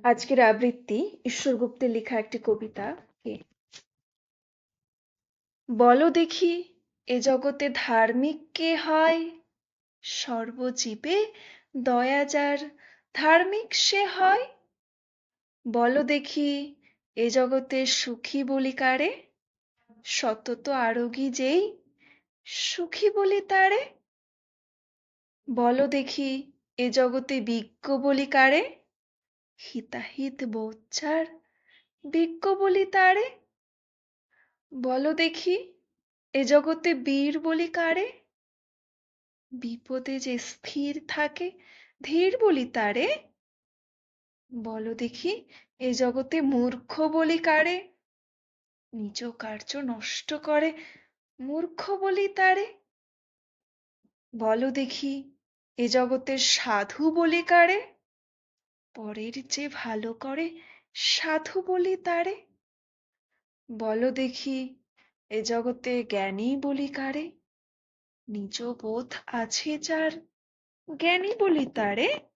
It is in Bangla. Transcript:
আজকের আবৃত্তি ঈশ্বর গুপ্তের লেখা একটি কবিতা। কে বলো দেখি, এ জগতে ধার্মিক কে হয়? সর্বজীবে দয়া যার, ধার্মিক সে হয়। বলো দেখি, এ জগতে সুখী বলি কারে? সতত আরোগী যেই, সুখী বলি তারে। বলো দেখি, এ জগতে বিজ্ঞ বলি কারে? হিতাহিত বোধ যার, বিজ্ঞ বলি তারে। বলো দেখি, এ জগতে বীর বলি কারে? বিপদে যে স্থির থাকে, ধীর বলি তারে। বলো দেখি, এ জগতে মূর্খ বলি কারে? নিজ কার্য নষ্ট করে, মূর্খ বলি তারে। বলো দেখি, এ জগতে সাধু বলি কারে? পরের যে ভালো করে, সাধু বলি তারে। বলো দেখি, এ জগতে জ্ঞানী বলি কারে? নিজ বোধ আছে যার, জ্ঞানী বলি তারে।